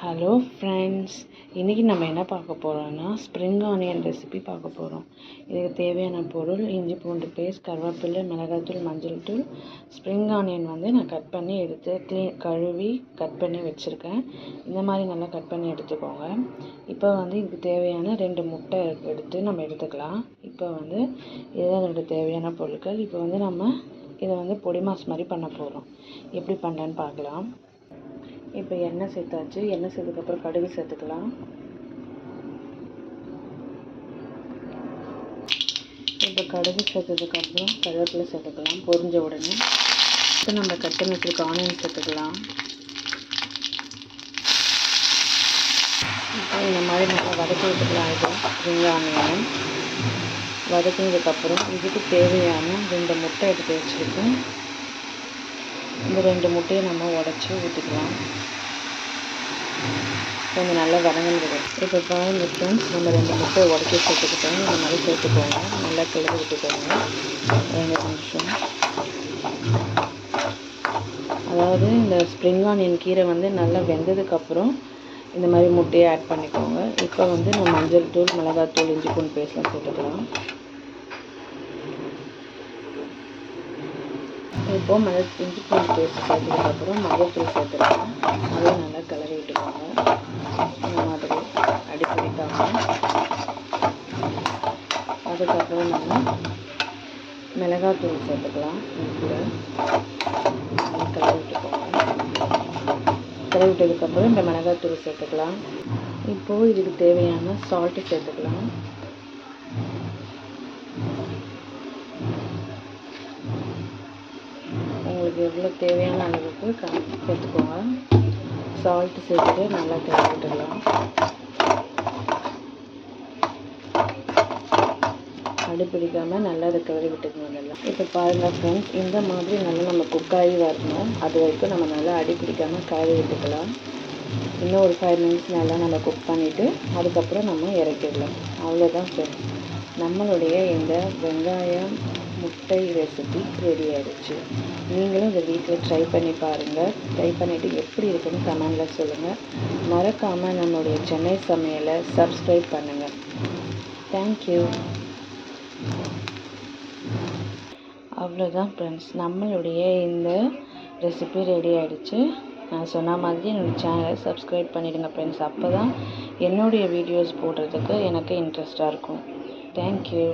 Hello friends, இன்றைக்கி நம்ம என்ன பார்க்க போகிறோன்னா ஸ்ப்ரிங் ஆனியன் ரெசிபி பார்க்க போகிறோம். இதுக்கு தேவையான பொருள் இஞ்சி பூண்டு பேஸ்ட், கருவேப்பிலை, மிளகாய்த்தூள், மஞ்சள் தூள். ஸ்ப்ரிங் ஆனியன் நான் கட் பண்ணி எடுத்து கழுவி கட் பண்ணி வச்சுருக்கேன். இந்த மாதிரி நல்லா கட் பண்ணி எடுத்துக்கோங்க. இப்போ இதுக்கு தேவையான 2 முட்டை எடுத்து நம்ம எடுத்துக்கலாம். இப்போ இதுதான் 2 தேவையான பொருட்கள். இப்போ நம்ம இதை பொடி மாஸ் மாதிரி பண்ண போகிறோம். எப்படி பண்ணுறேன்னு பார்க்கலாம். இப்போ எண்ணெய் சேர்த்தாச்சு. எண்ணெய் சேர்த்ததுக்கப்புறம் கடுகு சேர்த்துக்கலாம். இப்போ கடுகு சேர்த்ததுக்கப்புறம் கருவேப்பிலை சேர்த்துக்கலாம். பொரிஞ்ச உடனே இப்போ நம்ம கட் பண்ணி வச்சுருக்க ஆனியன் சேர்த்துக்கலாம். இப்போ இந்த மாதிரி நல்லா வதக்கி விட்டுக்கலாம். இது ஸ்ப்ரிங் ஆனியன் வதக்கினதுக்கப்புறம் இதுக்கு தேவையான 2 முட்டை எடுத்து வச்சுருக்கோம். இந்த 2 முட்டையை நம்ம உடச்சி ஊற்றிக்கலாம். கொஞ்சம் நல்லா வதங்கிடுது. இப்போ பாருங்க ஃப்ரெண்ட்ஸ், நம்ம 2 முட்டையை உடச்சி சேர்த்துக்கிட்டோம். இந்த மாதிரி சேர்த்துக்கோங்க. நல்லா கிளறி விட்டுக்கோங்க 2 நிமிஷம். அதாவது இந்த ஸ்ப்ரிங் ஆனியன் கீரை நல்லா வெந்ததுக்கப்புறம் இந்த மாதிரி முட்டையை ஆட் பண்ணிக்கோங்க. இப்போ நம்ம மஞ்சள் தூள், மிளகாய்த்தூள், இஞ்சி பூண்டு பேஸ்ட்லாம் சேர்த்துக்கலாம். இப்போது இஞ்சி பூண்டு பேஸ்ட் சேர்த்ததுக்கப்புறம் மஞ்சள் தூள் சேர்த்துக்கலாம். அதையும் நல்லா கிளறி விட்டுக்கோங்க. இந்த மாதிரி அடிப்பிடிக்காமல். அதுக்கப்புறம் நம்ம மிளகாய்த்தூள் சேர்த்துக்கலாம். இது கூட கிளறி விட்டுக்கோங்க. கிளறி விட்டதுக்கப்புறம் இந்த மிளகாய்த்தூள் சேர்த்துக்கலாம். இப்போது இதுக்கு தேவையான சால்ட்டு சேர்த்துக்கலாம். உங்களுக்கு எவ்வளோ தேவையான அளவுக்கு சேர்த்துக்கோங்க. சால்ட்டு சேர்த்துட்டு நல்லா கிளறி விட்டுடலாம். அடிப்பிடிக்காமல் நல்லா அதை கிளறி விட்டுக்கணும். நல்லா இப்போ பாருங்கள் ஃப்ரெண்ட்ஸ், இந்த மாதிரி நல்லா நம்ம குக்காகி வரணும். அது வரைக்கும் நம்ம நல்லா அடிப்பிடிக்காமல் கிளறி விட்டுக்கலாம். இன்னும் ஒரு 5 மினிட்ஸ் நல்லா நம்ம குக் பண்ணிவிட்டு அதுக்கப்புறம் நம்ம இறக்கிடலாம். அவ்வளோதான் ஃப்ரெண்ட்ஸ், நம்மளுடைய இந்த வெங்காயம் முட்டை ரெசிபி ரெடி ஆகிடுச்சு. நீங்களும் இந்த வீட்டில் ட்ரை பண்ணி பாருங்கள். ட்ரை பண்ணிவிட்டு எப்படி இருக்குன்னு கமெண்டில் சொல்லுங்கள். மறக்காமல் நம்மளுடைய சென்னை சமையலை சப்ஸ்கிரைப் பண்ணுங்கள். தேங்க்யூ. அவ்வளோதான் ஃப்ரெண்ட்ஸ், நம்மளுடைய இந்த ரெசிபி ரெடி ஆகிடுச்சு. நான் சொன்ன மாதிரி என்னோடய சேனலை சப்ஸ்கிரைப் பண்ணிவிடுங்க ஃப்ரெண்ட்ஸ். அப்போ தான் என்னுடைய வீடியோஸ் போடுறதுக்கு எனக்கு இன்ட்ரெஸ்ட்டாக இருக்கும். தேங்க்யூ.